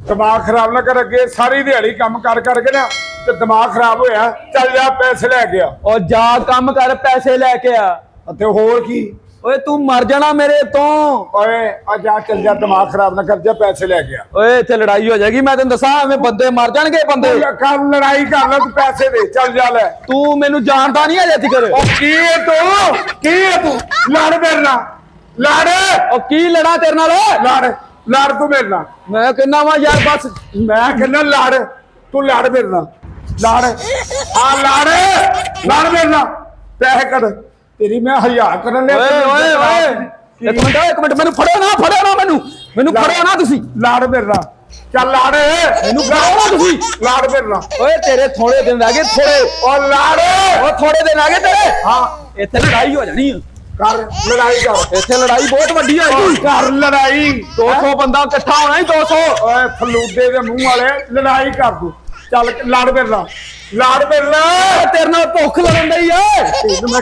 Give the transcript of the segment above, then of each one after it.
दिमाग खराब ना कर अगे सारी दिहाड़ी काम कर करके ना ते दिमाग खराब होया चल जा पैसे लै गया और जा काम कर पैसे लेके आ ते होर की ओए तू मर जाना मेरे तो ओए आ जा चल जा दिमाग खराब ना कर जा पैसे लै गया ओए इत्थे लड़ाई हो जाएगी मैं तेन दसा एवें बंदे मर जाणगे बंदे कर लड़ाई कर लो तू पैसे दे चल जा ले तू मैनू जानता नहीं है जिक्र की है तू लड़ मेरे नाल लड़ और की लड़ा तेरे नाल लड़ लड़ तू मेरे नाल मैं कहना वा यार बस मैं कहना लड़ तू लड़ मेरे नाल लड़ आ लड़ लड़ मेरे नाल पैसे कट तेरी मैं हजार करन ले ओए ओए ओए एक मिनट मैनू फड़ो ना मैनू फड़ो ना तुसी लड़ मेरे नाल चल लड़ मैनू फड़ो ना तुसी लड़ मेरे नाल ओए तेरे थोड़े दिन रह गए थोड़े और लड़ और थोड़े दिन रह गए तेरे हां इत्थे लड़ाई हो जानी है कर लड़ाई कर इत्थे लड़ाई बहुत वड्डी होएगी कर लड़ाई 200 बंदा इकट्ठा होना ही 200 ओए फलूदे दे मुंह वाले लड़ाई कर तू चल लड़ मेरे नाल तेरे नाल भुख लगन दी है तेनू मैं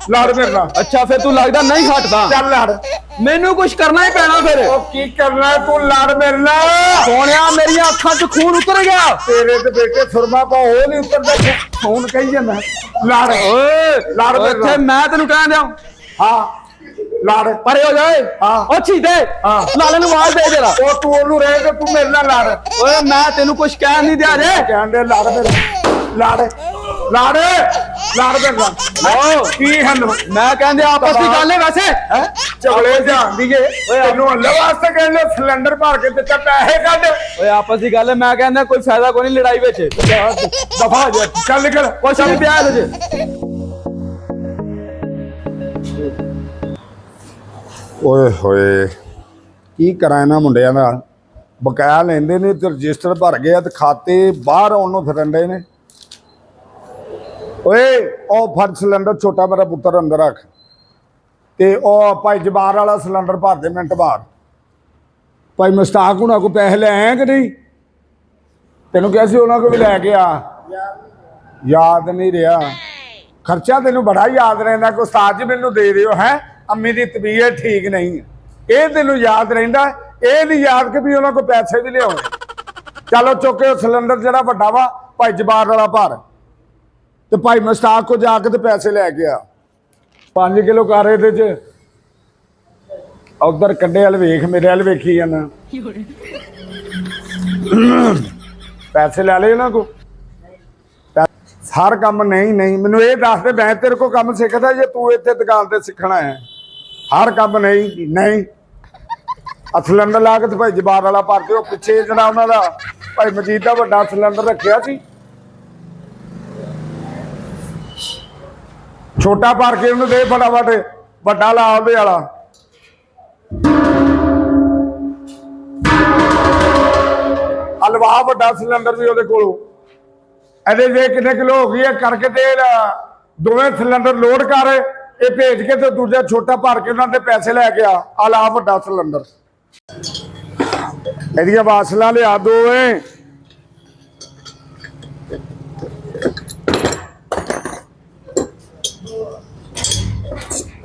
लड़ मेरे नाल अच्छा फिर तू लगदा नहीं हटदा चल लड़ मैनू कुछ करना ही पैना फिर ओ की करना है तू लड़ मेरे नाल सोनिया मेरी अखां च खून उतर गया तेरे ते बेटे सुरमा पा हो नहीं उतरदा खून कही जांदा लड़ ओए लड़ मेरे इत्थे नाल मैं तेनू कह दियां हां लड़ परे हो जाए हाँ। ओ छीदे हाँ। लाले नु आवाज दे जरा ओ तू ओनू रह के तू मेरे नाल लड़ ओए मैं तेनू कुछ कह नहीं दिया जे कहंदे लड़ मेरे लड़ लड़ लड़ मेरे नाल ओ की हन मैं कहंदे आपस की गल है वैसे हैं चगले जांदी जे तेनू अल्लाह वास्ते कहंदे सिलेंडर भर के दित्ता पैसे कढ ओए आपस की गल है मैं कहंदा कोई फायदा कोई नहीं लड़ाई विच दफा हो जा चल निकल कुछ नहीं पिया जे ਓਏ ਹੋਏ ਕੀ ਕਰਾਂ ਇਹਨਾਂ ਮੁੰਡਿਆਂ ਦਾ ਬਕਾਇਆ ਲੈਂਦੇ ਨੇ ਤੇ ਰਜਿਸਟਰ ਭਰ ਗਿਆ ਤੇ ਖਾਤੇ ਬਾਹਰ ਆਉਣ ਨੂੰ ਫਿਰਨ ਦੇ ਨੇ ਓਏ ਉਹ ਫੜ ਸਿਲੰਡਰ ਛੋਟਾ ਮੇਰਾ ਪੁੱਤਰ ਅੰਦਰ ਰੱਖ ਤੇ ਉਹ ਭਾਈ ਜਬਾਰ ਵਾਲਾ ਸਿਲੰਡਰ ਭਰ ਦੇ ਮਿੰਟ ਬਾਅਦ ਭਾਈ ਮਸਤਾਕ ਹੁਣਾਂ ਕੋ ਪੈਸੇ ਲੈ ਆਏ ਕਿ ਨਹੀਂ ਤੈਨੂੰ ਕਿਹਾ ਸੀ ਉਹਨਾਂ ਕੋ ਵੀ ਲੈ ਕੇ ਆ ਯਾਦ ਨਹੀਂ ਰਿਹਾ ਖਰਚਾ ਤੈਨੂੰ ਬੜਾ ਯਾਦ ਰਹਿੰਦਾ ਕਿ ਉਸਤਾਦ ਜੀ ਮੈਨੂੰ ਦੇ ਦਿਓ ਹੈ अम्मी की तबीयत ठीक नहीं है ये तेन याद रहा ये नहीं याद कि भी उन्होंने को पैसे भी लिया चलो चुके सिलेंडर जरा व्डा वा भाई जबार वाला भर तो भाई मुश्ताक को जाके तो पैसे लैके आ 5 किलो कर ये उधर कंडे वाल वेख मेरे वाल वेखी जाना पैसे लै ले उन्होंने को हर काम नहीं मैनू ये दस दे मैं तेरे को काम सीखता जे तू इत्थे दुकान ते सीखना है हर काम नहीं सिलेंडर ला के भाई जबार वाला भरते पिछे जरा उन्होंने भाई मजीद का बड़ा सिलेंडर रखा सी छोटा भर के उन्होंने दे फटाफट बड़ा ला ਉਹਦੇ वाला हलवा बड़ा सिलेंडर भी ਉਹਦੇ ਕੋਲੋਂ ਇਹਦੇ ਜੇ कितने किलो हो गई है करके ते दोवें सिलेंडर लोड कर ये भेज के तो दूजा छोटा भर के उन्होंने पैसे लैके आ ला बड़ा सिलेंडर ਇਹਦੀਆਂ ਵਾਸਲਾਂ ਲਿਆ ਦੋ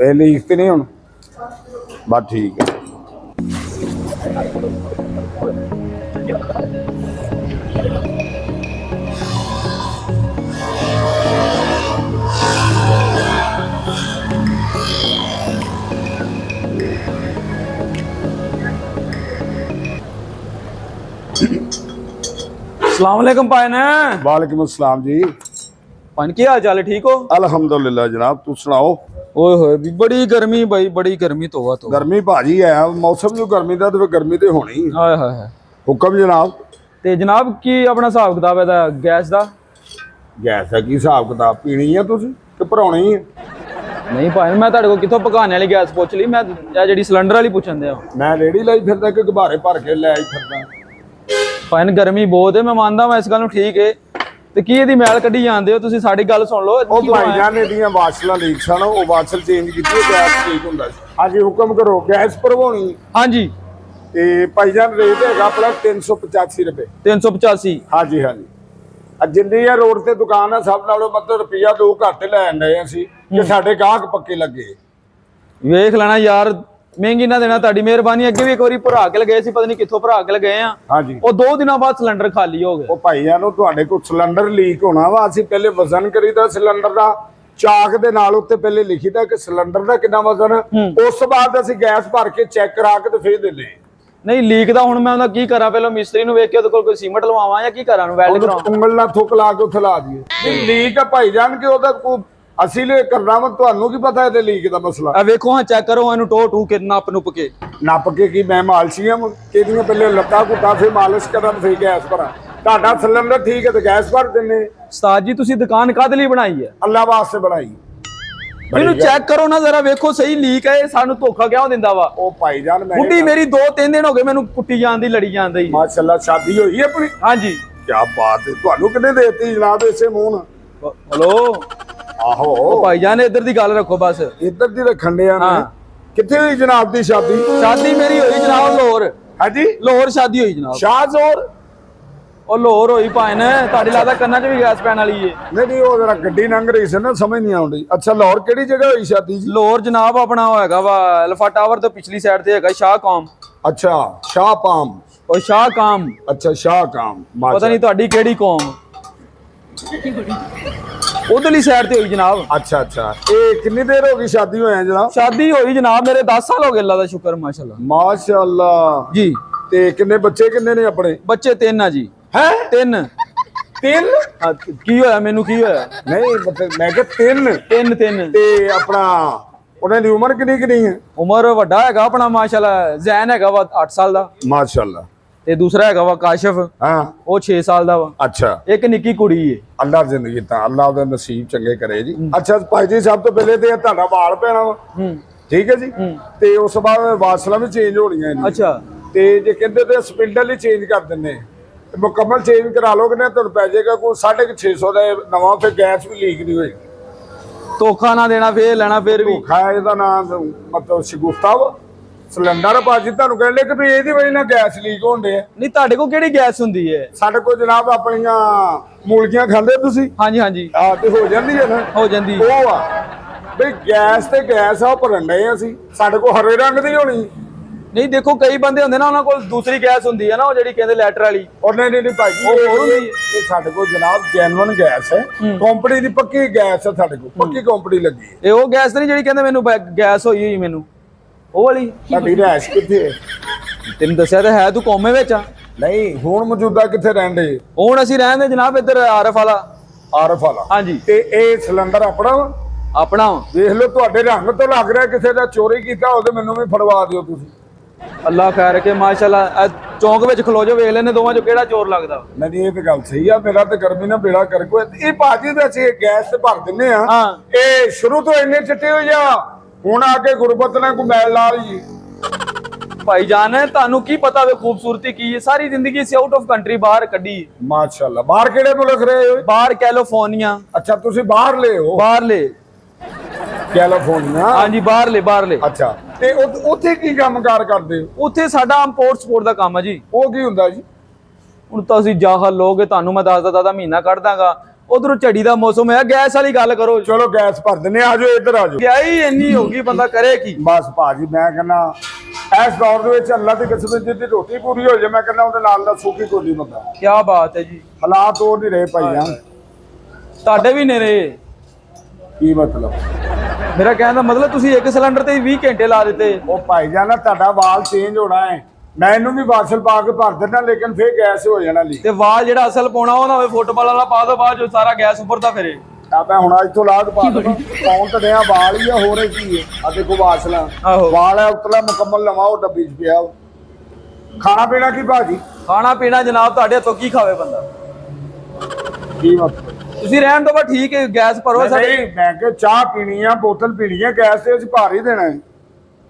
ਇਹ ਲੀਕ ਤੇ ਨਹੀਂ ਹੁਣ ਬਸ ਠੀਕ ਹੈ अस्सलाम पायन वालेकुम अस्सलाम जी पायन की हाल चाल है ठीक हो अल्हम्दुलिल्लाह जनाब तू सुनाओ ओए होए भी बड़ी गर्मी भाई बड़ी गर्मी तो गर्मी भाजी है मौसम जो गर्मी का तो गर्मी तो होनी हाय हाय हाय हुक्म जनाब ते जनाब की अपना हिसाब किताब है गैस का गैस का की हिसाब किताब पीनी है तुसी कि भराउनी है नहीं भाई मैं तेरे को कितों पकाने वाली गैस पूछ ली मैं जी सिलेंडर वाली पूछन दिया मैं रेड़ी लाई फिरदा कि गुब्बारे भर के लै फिरदा भाई गर्मी बहुत है मैं मानदा मैं इस गल ठीक है ਤੇ ਕੀ ਇਹਦੀ ਮੈਲ ਕੱਢੀ ਜਾਂਦੇ ਹੋ ਤੁਸੀਂ ਸਾਡੀ ਗੱਲ ਸੁਣ ਲਓ ਉਹ ਭਾਈ ਜਾਨ ਇਹਦੀਆਂ ਵਾਸ਼ਲਾਂ ਲੀਕ ਸਨ ਉਹ ਵਾਸ਼ਲ ਚੇਂਜ ਕੀਤੀ ਗੈਸ ਠੀਕ ਹੁੰਦਾ ਸੀ ਹਾਂਜੀ ਹੁਕਮ ਕਰੋ ਗੈਸ ਭਰਵਾਉਣੀ ਹਾਂਜੀ ਤੇ ਭਾਈ ਜਾਨ ਰੇਟ ਹੈਗਾ ਆਪਣਾ 385 ਰੁਪਏ 385 ਹਾਂਜੀ ਹਾਂਜੀ ਆ ਜਿੰਨੀ ਆ ਰੋਡ ਤੇ ਦੁਕਾਨ ਆ ਸਭ ਨਾਲੋਂ ਮਤਲਬ ਰੁਪਿਆ 2 ਘੱਟ ਲੈਣ ਡਏ ਅਸੀਂ ਕਿ ਸਾਡੇ ਗਾਹਕ ਪੱਕੇ ਲੱਗੇ ਵੇਖ ਲੈਣਾ ਯਾਰ ਮਹਿੰਗੀ ਨਾ ਦੇਣਾ, ਤੁਹਾਡੀ ਮਿਹਰਬਾਨੀ। ਅੱਗੇ ਵੀ ਇੱਕ ਵਾਰੀ ਭਰਾ ਕੇ ਲਗਾਏ ਸੀ, ਪਤਾ ਨਹੀਂ ਕਿੱਥੋਂ ਭਰਾ ਕੇ ਲਗਾਏ ਆ, ਹਾਂਜੀ ਉਹ 2 ਦਿਨਾਂ ਬਾਅਦ ਸਿਲੰਡਰ ਖਾਲੀ ਹੋ ਗਿਆ। ਉਹ ਭਾਈਆਂ ਨੂੰ ਤੁਹਾਡੇ ਕੋਲ ਸਿਲੰਡਰ ਲੀਕ ਹੋਣਾ ਵਾ, ਅਸੀਂ ਪਹਿਲੇ ਵਜ਼ਨ ਕਰੀਦਾ ਸਿਲੰਡਰ ਦਾ, ਚਾਕ ਦੇ ਨਾਲ ਉੱਤੇ ਪਹਿਲੇ ਲਿਖੀਦਾ ਕਿ ਸਿਲੰਡਰ ਦਾ ਕਿੰਨਾ ਵਜ਼ਨ, ਉਸ ਤੋਂ ਬਾਅਦ ਅਸੀਂ ਗੈਸ ਭਰ ਕੇ ਚੈੱਕ ਕਰਾ ਕੇ ਤੇ ਫੇਰ ਦਿੰਦੇ। ਨਹੀਂ ਲੀਕ ਦਾ ਹੁਣ ਮੈਂ ਉਹਦਾ ਕੀ ਕਰਾਂ? ਪਹਿਲਾਂ ਮਿਸਤਰੀ ਨੂੰ ਵੇਖ ਕੇ ਉਹਦੇ ਕੋਲ ਕੋਈ ਸੀਮੈਂਟ ਲਵਾਵਾਂ ਜਾਂ ਕੀ ਕਰਾਂ? ਨੂੰ ਵੈਲਡ ਕਰਾਵਾਂ? ਉਂਗਲ ਨਾਲ ਥੁੱਕ ਲਾ ਕੇ ਉੱਥੇ ਲਾ ਦਈਏ। ਲੀਕ ਆ ਭਾਈ ਜਾਨ ਕਿ ਉਹਦਾ ਕੋਈ ਅਸੀਂ ਲੈ ਕਰਨਾ ਵਾ, ਤੁਹਾਨੂੰ ਕੀ ਪਤਾ ਇਹਦੇ ਲੀਕ ਦਾ ਮਸਲਾ? ਆ ਵੇਖੋ ਹਾਂ, ਚੈੱਕ ਕਰੋ ਇਹਨੂੰ ਟੋ ਟੂ ਕੇ ਨੱਪ ਨੁੱਪ ਕੇ। ਨੱਪ ਕੇ ਕੀ ਮੈਂ ਮਾਲਸ਼ੀਆਂ ਕਿਹਦੀਆਂ ਪਹਿਲੇ ਲੱਤਾਂ ਘੁੱਟਾਂ ਫੇਰ ਮਾਲਿਸ਼ ਕਰਨ ਫੇਰ ਗੈਸ ਭਰਾਂ। ਤੁਹਾਡਾ ਸਿਲੰਡਰ ਠੀਕ ਹੈ ਤੇ ਗੈਸ ਭਰ ਦਿੰਦੇ। ਉਸਤਾਦ ਜੀ ਤੁਸੀਂ ਦੁਕਾਨ ਕਾਹਦੇ ਲਈ ਬਣਾਈ ਹੈ? ਅੱਲਾ ਵਾਸਤੇ ਬਣਾਈ। ਇਹਨੂੰ ਚੈੱਕ ਕਰੋ ਨਾ ਜ਼ਰਾ, ਵੇਖੋ ਸਹੀ ਲੀਕ ਹੈ। ਸਾਨੂੰ ਧੋਖਾ ਕਿਉਂ ਦਿੰਦਾ ਵਾ? ਉਹ ਭਾਈ ਜਾਨ ਮੈਂ ਬੁੱਢੀ ਮੇਰੀ 2-3 ਦਿਨ ਹੋ ਗਏ ਮੈਨੂੰ ਕੁੱਟੀ ਜਾਂਦੀ, ਲੜੀ ਜਾਂਦੀ। ਮਾਸ਼ਾਅੱਲਾ ਸ਼ਾਦੀ ਹੋਈ ਆਪਣੀ? ਹਾਂਜੀ। ਕੀ ਬਾਤ ਹੈ, ਤੁਹਾਨੂੰ ਕਿਹਨੇ ਦੇਤੀ ਜਨਾਬ ਇਸੇ ਮੂੰਹ ਨਾਲ? ਹਲੋ ਆਹੋ ਭਾਈ ਜਾਨ ਇੱਧਰ ਦੀ ਗੱਲ ਰੱਖੋ ਬਸ। ਇੱਧਰ ਦੀ ਰੱਖਣ ਡਿਆ ਮੈਂ। ਕਿੱਥੇ ਹੋਈ ਜਨਾਬ ਦੀ ਸ਼ਾਦੀ? ਸ਼ਾਦੀ ਮੇਰੀ ਹੋਈ ਜਨਾਬ ਲਾਹੌਰ। ਹਾਂਜੀ ਲਾਹੌਰ ਸ਼ਾਦੀ ਹੋਈ ਜਨਾਬ। ਸ਼ਾਹਜ਼ੋਰ? ਉਹ ਲਾਹੌਰ ਹੋਈ ਭਾਈ ਨੇ, ਤੁਹਾਡੀ ਲੱਗਦਾ ਕੰਨਾਂ 'ਚ ਵੀ ਗੈਸ ਪੈਣ ਵਾਲੀ ਏ। ਨਹੀਂ ਉਹ ਜਰਾ ਗੱਡੀ ਲੰਘ ਰਹੀ ਸੀ ਨਾ, ਸਮਝ ਨਹੀਂ ਆਉਂਦੀ। ਅੱਛਾ ਲਾਹੌਰ ਕਿਹੜੀ ਜਗ੍ਹਾ ਹੋਈ ਸ਼ਾਦੀ ਜੀ? ਲਾਹੌਰ ਜਨਾਬ ਆਪਣਾ ਉਹ ਹੈਗਾ ਵਾ ਅਲਫਾ ਟਾਵਰ ਤੋਂ ਪਿਛਲੀ ਸਾਈਡ ਤੇ ਹੈਗਾ ਸ਼ਾਹ ਕਾਮ। ਅੱਛਾ ਸ਼ਾਹ ਪਾਮ। ਉਹ ਸ਼ਾਹ ਕਾਮ, ਅੱਛਾ ਸ਼ਾਹ ਕਾਮ। ਪਤਾ ਨਹੀਂ ਤੁਹਾਡੀ ਕਿਹੜੀ ਕੌਮ। ਉਧਰਲੀ ਸਾਈਡ ਤੇ ਹੋਈ ਜਨਾਬ। ਅੱਛਾ ਅੱਛਾ ਇਹ ਕਿੰਨੀ ਦੇਰ ਹੋ ਗਈ ਸ਼ਾਦੀ ਹੋਇਆ ਜਨਾਬ? ਸ਼ਾਦੀ ਹੋਈ ਜਨਾਬ ਮੇਰੇ 10 ਸਾਲ ਹੋ ਗਏ, ਅੱਲਾ ਦਾ ਸ਼ੁਕਰ ਮਾਸ਼ਾਅੱਲਾ। ਮਾਸ਼ਾਅੱਲਾ ਜੀ। ਤੇ ਕਿੰਨੇ ਬੱਚੇ ਕਿੰਨੇ ਨੇ ਆਪਣੇ? ਬੱਚੇ 3 ਆ ਜੀ। ਹੈ 3? 3? ਕੀ ਹੋਇਆ ਮੈਨੂੰ? ਕੀ ਹੋਇਆ? ਨਹੀਂ ਮਤਲਬ ਮੈਂ ਕਿਹਾ 3 3 ਤੇ ਆਪਣਾ ਉਹਨਾਂ ਦੀ ਉਮਰ ਕਿੰਨੀ ਕਿੰਨੀ ਹੈ? ਉਮਰ ਵੱਡਾ ਹੈਗਾ ਆਪਣਾ ਮਾਸ਼ਾਅੱਲਾ, ਜ਼ੈਨ ਹੈਗਾ ਵਾ 8 ਸਾਲ ਦਾ, ਮਾਸ਼ਾਅੱਲਾ। ਤੇ ਦੂਸਰਾ ਹੈਗਾ ਵਾ ਕਾਸ਼ਫ, ਹਾਂ ਉਹ 6 ਸਾਲ ਦਾ ਵਾ। ਅੱਛਾ ਇੱਕ ਨਿੱਕੀ ਕੁੜੀ ਏ। ਅੱਲਾ ਜ਼ਿੰਦਗੀ ਤਾਂ ਅੱਲਾ ਉਹਦਾ ਨਸੀਬ ਚੰਗੇ ਕਰੇ ਜੀ। ਅੱਛਾ ਭਾਈ ਜੀ ਸਭ ਤੋਂ ਪਹਿਲੇ ਤੇ ਤੁਹਾਡਾ ਵਾਲ ਪੈਣਾ ਵਾ, ਠੀਕ ਹੈ ਜੀ। ਤੇ ਉਸ ਤੋਂ ਬਾਅਦ ਵਾਸਲਾਂ ਵੀ ਚੇਂਜ ਹੋਣੀਆਂ ਨੇ। ਅੱਛਾ। ਤੇ ਜੇ ਕਹਿੰਦੇ ਤੇ ਸਪਿੰਡਲ ਹੀ ਚੇਂਜ ਕਰ ਦਿੰਦੇ, ਤੇ ਮੁਕੰਮਲ ਚੇਂਜ ਕਰਾ ਲੋਗੇ ਨਾ ਤੁਹਾਨੂੰ ਪੈ ਜਾਏਗਾ ਕੋਈ 650 ਦਾ ਨਵਾਂ, ਫਿਰ ਗੈਸ ਵੀ ਲੀਕ ਨਹੀਂ ਹੋਏਗੀ। ਧੋਖਾ ਨਾ ਦੇਣਾ, ਫੇਰ ਲੈਣਾ ਫੇਰ ਵੀ। ਧੋਖਾ ਇਹਦਾ ਨਾਮ ਮਤਲਬ ਸ਼ਗੁਫਤਾ ਵਾ। ਸਿਲੰਡਰ ਭਾਜੀ ਤੁਹਾਨੂੰ ਕਹਿੰਦੇ ਕਿ ਵੀ ਇਹਦੀ ਵਜ੍ਹਾ ਨਾਲ ਗੈਸ ਲੀਕ ਹੋਣਦੇ ਆ। ਨਹੀਂ ਤੁਹਾਡੇ ਕੋਲ ਕਿਹੜੀ ਗੈਸ ਹੁੰਦੀ ਹੈ? ਸਾਡੇ ਕੋਲ ਜਨਾਬ ਆਪਣੀਆਂ ਮੂਲੀਆਂ ਖਾਂਦੇ ਤੁਸੀਂ? ਹਾਂਜੀ ਹਾਂਜੀ ਆ ਤੇ ਹੋ ਜਾਂਦੀ ਹੈ ਨਾ, ਹੋ ਜਾਂਦੀ। ਉਹ ਆ ਬਈ ਗੈਸ ਤੇ ਗੈਸ ਆ, ਉਹ ਭਰਨ ਡਏ ਅਸੀਂ। ਸਾਡੇ ਕੋਲ ਹਰੇ ਰੰਗ ਦੀ ਹੋਣੀ। ਨਹੀਂ ਦੇਖੋ ਕਈ ਬੰਦੇ ਹੁੰਦੇ ਨਾ, ਉਹਨਾਂ ਕੋਲ ਦੂਸਰੀ ਗੈਸ ਹੁੰਦੀ ਹੈ ਨਾ, ਉਹ ਜਿਹੜੀ ਕਹਿੰਦੇ ਲੈਟਰ ਵਾਲੀ। ਔਰ ਨਹੀਂ ਭਾਜੀ ਉਹ ਹੋਰ ਹੁੰਦੀ ਹੈ। ਇਹ ਸਾਡੇ ਕੋਲ ਜਨਾਬ ਜੈਨੂਇਨ ਗੈਸ ਹੈ, ਕੰਪਨੀ ਦੀ ਪੱਕੀ ਗੈਸ ਹੈ ਸਾਡੇ ਕੋਲ, ਪੱਕੀ ਕੰਪਨੀ ਲੱਗੀ ਹੈ। ਇਹ ਉਹ ਗੈਸ ਨਹੀਂ ਜਿਹੜੀ ਕਹਿੰਦੇ ਮੈਨੂੰ ਗੈਸ ਹੋਈ ਹੋਈ ਮੈਨੂੰ, ਉਹ ਵਾਲੀ? ਤੁਹਾਡੀ ਰਹਿਸ਼ ਕਿੱਥੇ ਹੈ? ਤੈਨੂੰ ਦੱਸਿਆ ਤਾਂ ਹੈ, ਤੂੰ ਕੌਮੇ ਵਿੱਚ ਆ। ਨਹੀਂ ਹੁਣ ਮੌਜੂਦਾ ਕਿੱਥੇ ਰਹਿੰਦੇ? ਹੁਣ ਅਸੀਂ ਰਹਿੰਦੇ ਜਨਾਬ ਇੱਧਰ ਆਰਫ ਵਾਲਾ। ਆਰਫ ਵਾਲਾ? ਹਾਂਜੀ। ਤੇ ਇਹ ਸਿਲੰਡਰ ਆਪਣਾ ਵਾ? ਆਪਣਾ। ਵੇਖ ਲਓ ਤੁਹਾਡੇ ਰੰਗ ਤੋਂ ਲੱਗ ਰਿਹਾ ਕਿਸੇ ਦਾ ਚੋਰੀ ਕੀਤਾ ਹੋਵੇ, ਮੈਨੂੰ ਵੀ ਫੜਵਾ ਦਿਓ ਤੁਸੀਂ। ਅੱਲਾ ਖੈਰ ਰੱਖੇ ਮਾਸ਼ਾਅੱਲਾ। ਚੌਂਕ ਵਿੱਚ ਖਲੋ ਜਾ, ਵੇਖ ਲੈਨੇ ਦੋਵਾਂ ਚੋਂ ਕਿਹੜਾ ਚੋਰ ਲੱਗਦਾ। ਨਹੀਂ ਇਹ ਤੇ ਗੱਲ ਸਹੀ ਆ, ਮੇਰਾ ਤੇ ਗਰਮੀ ਨਾਲ ਬੇੜਾ ਕਰ ਕੋਈ। ਇਹ ਭਾਜੀ ਦਾ ਅਸੀਂ ਗੈਸ ਤੇ ਭਰ ਦਿੰਨੇ ਆ। ਹਾਂ। ਇਹ ਸ਼ੁਰੂ ਤੋਂ ਇੰਨੇ ਚਿੱਟੇ ਹੋ ਜਾ, ਹੁਣ ਆ ਕੇ ਗੁਰਬਤ ਨਾਲ ਕੋਈ ਮੈਲ ਲਾ ਲਈ। ਭਾਈ ਜਾਨ ਤੁਹਾਨੂੰ ਕੀ ਪਤਾ ਵੇ ਖੂਬਸੂਰਤੀ ਕੀ ਹੈ? ਸਾਰੀ ਜ਼ਿੰਦਗੀ ਅਸੀਂ ਆਊਟ ਆਫ ਕੰਟਰੀ ਬਾਹਰ ਕੱਢੀ। ਮਾਸ਼ਾਅੱਲਾ। ਬਾਹਰ ਕਿਹੜੇ ਮੁਲਕ ਰਹੇ ਹੋ? ਬਾਹਰ ਕੈਲੀਫੋਰਨੀਆ। ਅੱਛਾ ਤੁਸੀਂ ਬਾਹਰਲੇ ਹੋ? ਬਾਹਰਲੇ। ਕੈਲੀਫੋਰਨੀਆ? ਹਾਂਜੀ ਬਾਹਰਲੇ। ਅੱਛਾ ਤੇ ਉੱਥੇ ਕੀ ਕੰਮਕਾਰ ਕਰਦੇ ਹੋ? ਉੱਥੇ ਸਾਡਾ ਇੰਪੋਰਟ ਸਪੋਰਟ ਦਾ ਕੰਮ ਹੈ ਜੀ। ਉਹ ਕੀ ਹੁੰਦਾ ਜੀ? ਹੁਣ ਤਾਂ ਅਸੀਂ ਜਾਹਲ ਲੋਗੇ, ਤੁਹਾਨੂੰ ਮੈਂ ਦੱਸਦਾ ਦਾਦਾ ਮਹੀਨਾ ਕੱਢ ਦਾਂਗਾ। ਉਧਰੋਂ ਝੜੀ ਦਾ ਮੌਸਮ ਹੈ, ਗੈਸ ਵਾਲੀ ਗੱਲ ਕਰੋ। ਚਲੋ ਗੈਸ ਭਰ ਦਿੰਨੇ ਆ, ਜਾਓ ਇੱਧਰ ਆ ਜਾਓ। ਗਿਆ ਹੀ ਇੰਨੀ ਹੋ ਗਈ, ਬੰਦਾ ਕਰੇ ਕੀ? ਬਸ ਭਾਜੀ ਮੈਂ ਕਹਿੰਦਾ ਇਸ ਦੌਰ ਦੇ ਵਿੱਚ ਅੱਲਾ ਦੀ ਕਸਮ ਜਿੱਦੀ ਰੋਟੀ ਪੂਰੀ ਹੋ ਜਾਏ, ਮੈਂ ਕਹਿੰਦਾ ਉਹਦੇ ਨਾਲ ਦਾ ਸੁੱਕੀ ਕੋਈ ਨਹੀਂ ਬੰਦਾ। ਕੀ ਬਾਤ ਹੈ ਜੀ। ਹਾਲਾਤ ਉਹ ਨਹੀਂ ਰਹੇ ਭਾਈਆਂ। ਤੁਹਾਡੇ ਵੀ ਨੇ ਰੇ। ਕੀ ਮਤਲਬ? ਮੇਰਾ ਕਹਿਣ ਦਾ ਮਤਲਬ ਤੁਸੀਂ ਇੱਕ ਸਿਲੰਡਰ ਤੇ 20 ਘੰਟੇ ਲਾ ਦਿੱਤੇ। ਉਹ ਭਾਈ ਜਾਨ ਤੁਹਾਡਾ ਵਾਲ ਚੇਂਜ ਹੋਣਾ ਹੈ, ਮੈਂ ਇਹਨੂੰ ਵੀ ਵਾਸ਼ਲ ਪਾ ਕੇ ਭਰ ਦਿੰਦਾ, ਲੇਕਿਨ ਫੇਰ ਗੈਸ ਹੋ ਜਾਣਾ ਲੀਕ। ਤੇ ਵਾਲ ਜਿਹੜਾ ਅਸਲ ਪਾਉਣਾ ਉਹ ਨਾ ਹੋਵੇ ਫੁੱਟਬਾਲ ਵਾਲਾ ਪਾ ਦੋ, ਬਾਅਦ ਜੋ ਸਾਰਾ ਗੈਸ ਉੱਪਰ ਦਾ ਫਿਰੇ। ਆ ਮੈਂ ਹੁਣ ਅੱਜ ਤੋਂ ਲਾਗ ਪਾ ਦਵਾਂ। ਕੌਣ ਤੜਿਆ ਵਾਲ ਹੀ ਆ, ਹੋਰ ਕੀ ਹੈ? ਆ ਦੇਖੋ ਵਾਸ਼ਲਾਂ ਆਹੋ। ਵਾਲ ਹੈ ਉਤਲਾ ਮੁਕੰਮਲ ਲਵਾ, ਉਹ ਡੱਬੀ 'ਚ ਪਿਆ। ਖਾਣਾ ਪੀਣਾ ਕੀ ਭਾਜੀ? ਖਾਣਾ ਪੀਣਾ ਜਨਾਬ ਤੁਹਾਡੇ ਹੱਥੋਂ ਕੀ ਖਾਵੇ ਬੰਦਾ? ਕੀ ਮਤਲਬ? ਤੁਸੀਂ ਰਹਿਣ ਤੋਂ ਬਾ ਠੀਕ ਹੈ, ਗੈਸ ਭਰੋ ਸਾਡੇ। ਨਹੀਂ ਮੈਂ ਕਿ ਚਾਹ ਪੀਣੀ ਆ, ਬੋਤਲ ਪੀਣੀ ਆ, ਗੈਸ ਤੇ ਅਸੀਂ ਭਰ ਹੀ ਦੇਣਾ ਹੈ।